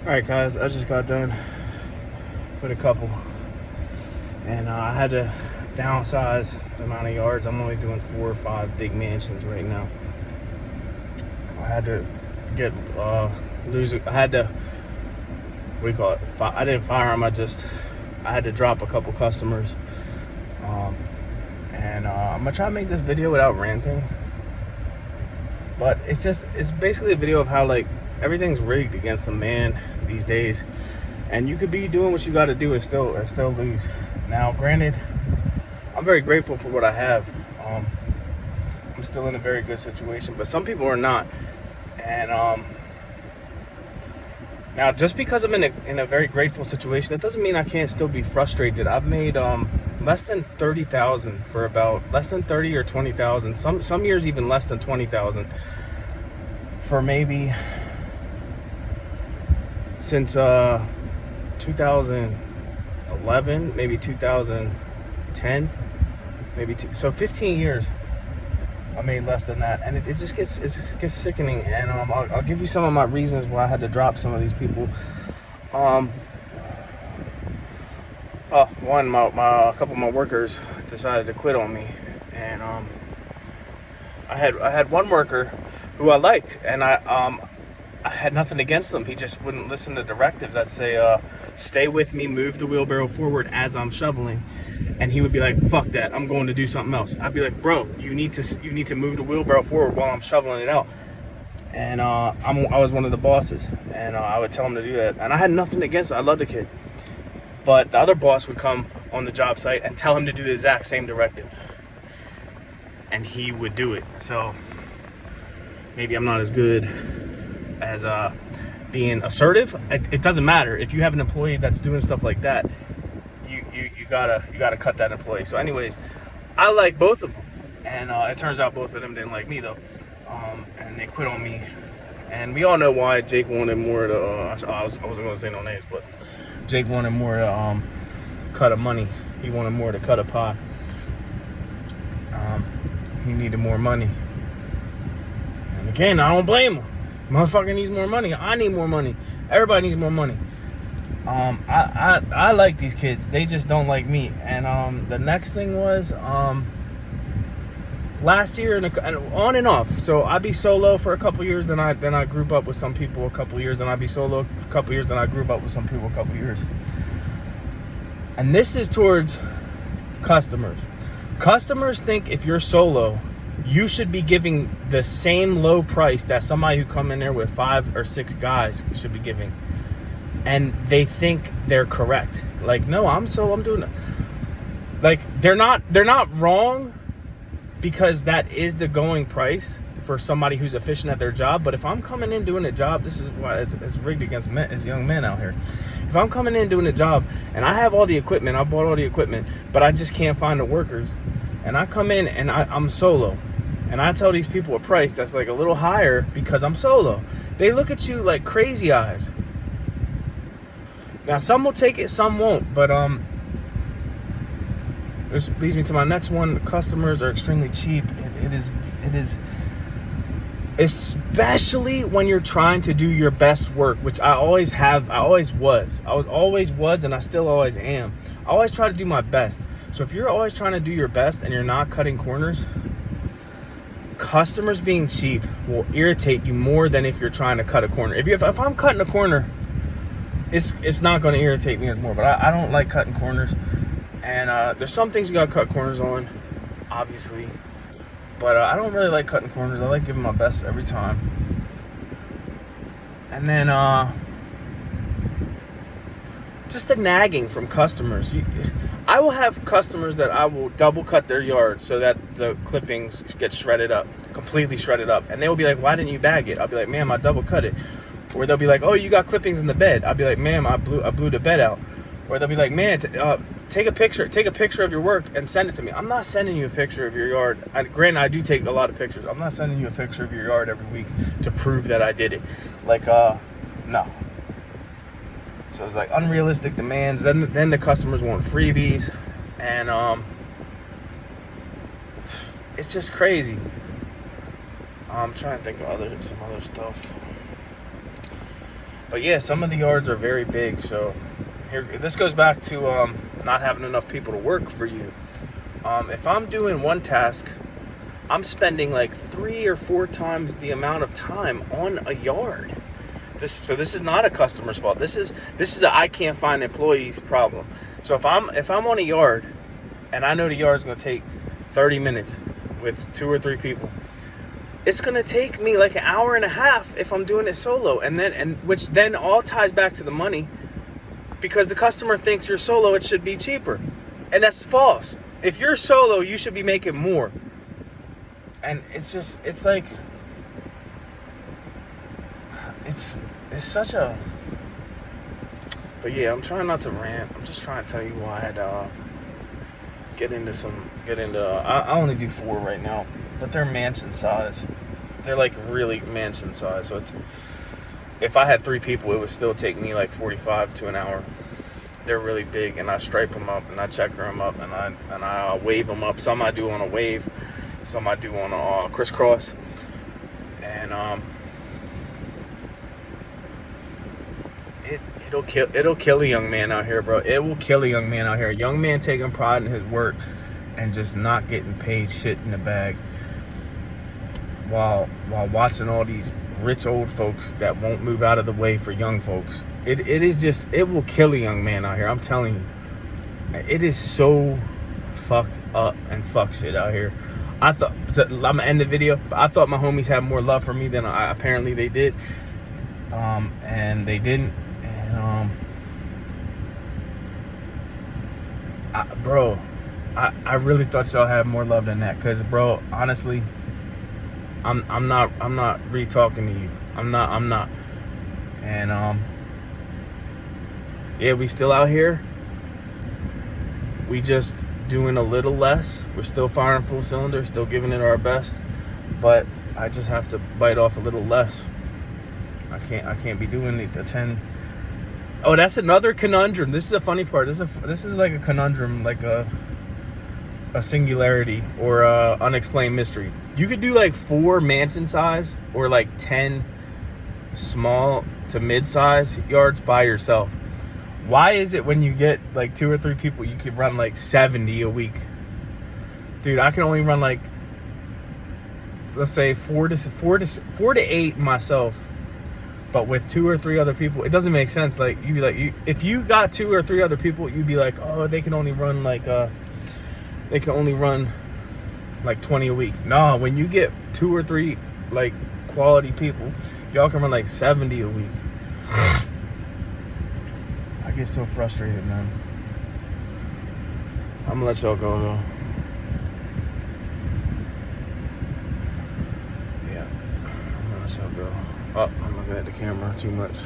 Alright guys, I just got done with a couple and I had to downsize the amount of yards. I'm only doing 4 or 5 big mansions right now. I had to get I had to, what do you call it, I didn't fire them, I had to drop a couple customers. I'm gonna try to make this video without ranting, but it's basically a video of how like everything's rigged against the man these days, and you could be doing what you got to do and still lose. Now granted, I'm very grateful for what I have. I'm still in a very good situation, but some people are not. And now just because I'm in a very grateful situation, it doesn't mean I can't still be frustrated. I've made less than 30,000 for about less than 30 or 20,000, some years even less than 20,000 for maybe since 2011, maybe 2010, so 15 years I made less than that, and it just gets sickening. And I'll give you some of my reasons why I had to drop some of these people. One, a couple of my workers decided to quit on me, and I had one worker who I liked, and I had nothing against him. He just wouldn't listen to directives. I'd say, stay with me, move the wheelbarrow forward as I'm shoveling. And he would be like, fuck that, I'm going to do something else. I'd be like, bro, you need to move the wheelbarrow forward while I'm shoveling it out. And I was one of the bosses, and I would tell him to do that. And I had nothing against it. I loved the kid. But the other boss would come on the job site and tell him to do the exact same directive. And he would do it. So maybe I'm not as good as being assertive. It doesn't matter. If you have an employee that's doing stuff like that, you gotta cut that employee. So anyways, I like both of them, and it turns out both of them didn't like me though, and they quit on me. And we all know why. Jake wanted more to I wasn't gonna say no names, but Jake wanted more to cut of money. He wanted more to cut a pie. He needed more money, and again, I don't blame him. Motherfucker needs more money. I need more money. Everybody needs more money. I like these kids. They just don't like me. And the next thing was last year and on and off. So I'd be solo for a couple years, then I group up with some people a couple years, then I'd be solo a couple years, then I group up with some people a couple years. And this is towards customers. Customers think if you're solo, you should be giving the same low price that somebody who come in there with 5 or 6 guys should be giving. And they think they're correct. Like, no, I'm doing it. Like, they're not wrong, because that is the going price for somebody who's efficient at their job. But if I'm coming in doing a job, this is why it's rigged against men, as young men out here. If I'm coming in doing a job and I have all the equipment, I bought all the equipment, but I just can't find the workers, and I come in and I'm solo, and I tell these people a price that's like a little higher because I'm solo, they look at you like crazy eyes. Now some will take it, some won't, but this leads me to my next one. Customers are extremely cheap. It is especially when you're trying to do your best work, which I always was, and I still always am. I always try to do my best. So if you're always trying to do your best and you're not cutting corners, customers being cheap will irritate you more than if you're trying to cut a corner. If I'm cutting a corner, it's not going to irritate me as more. But I don't like cutting corners, and there's some things you got to cut corners on, obviously. But I don't really like cutting corners. I like giving my best every time. And then just the nagging from customers. I will have customers that I will double cut their yard so that the clippings get shredded up, completely shredded up. And they will be like, why didn't you bag it? I'll be like, ma'am, I double cut it. Or they'll be like, oh, you got clippings in the bed. I'll be like, ma'am, I blew the bed out. Or they'll be like, man, take a picture of your work and send it to me. I'm not sending you a picture of your yard. Granted, I do take a lot of pictures. I'm not sending you a picture of your yard every week to prove that I did it. Like, no. So it's like unrealistic demands. Then the customers want freebies, and it's just crazy. I'm trying to think of some other stuff. But yeah, some of the yards are very big. So here, this goes back to not having enough people to work for you. If I'm doing one task, I'm spending like 3 or 4 times the amount of time on a yard. This is not a customer's fault. This is a I can't find employees problem. So if I'm on a yard and I know the yard's gonna take 30 minutes with 2 or 3 people, it's gonna take me like an hour and a half if I'm doing it solo, which then all ties back to the money, because the customer thinks you're solo, it should be cheaper, and that's false. If you're solo, you should be making more. And it's such a. But yeah, I'm trying not to rant. I'm just trying to tell you why I had to I only do 4 right now, but they're mansion size. They're like really mansion size. So if I had 3 people, it would still take me like 45 to an hour. They're really big, and I stripe them up, and I checker them up, and I wave them up. Some I do on a wave, some I do on a crisscross, and it'll kill a young man out here, bro. It will kill a young man out here. A young man taking pride in his work and just not getting paid shit in the bag, while watching all these rich old folks that won't move out of the way for young folks. It will kill a young man out here. I'm telling you, it is so fucked up and fuck shit out here. I'm gonna end the video, but I thought my homies had more love for me than apparently they did, and they didn't. And bro, I really thought y'all had more love than that, cause bro, honestly, I'm not re-talking to you. I'm not. And yeah, we still out here. We just doing a little less. We're still firing full cylinder, still giving it our best, but I just have to bite off a little less. I can't be doing the 10. Oh, that's another conundrum. This is a funny part. This is like a conundrum, like a singularity or a unexplained mystery. You could do like 4 mansion size or like 10 small to mid-size yards by yourself. Why is it when you get like 2 or 3 people, you can run like 70 a week? Dude, I can only run like, let's say 4 to 8 myself. But with 2 or 3 other people, it doesn't make sense. Like, you'd be like, if you got 2 or 3 other people, you'd be like, oh, they can only run like 20 a week. No, when you get 2 or 3 like quality people, y'all can run like 70 a week. I get so frustrated, man. I'm gonna let y'all go though. Yeah, I'm gonna let y'all go. Oh, I'm looking at the camera too much.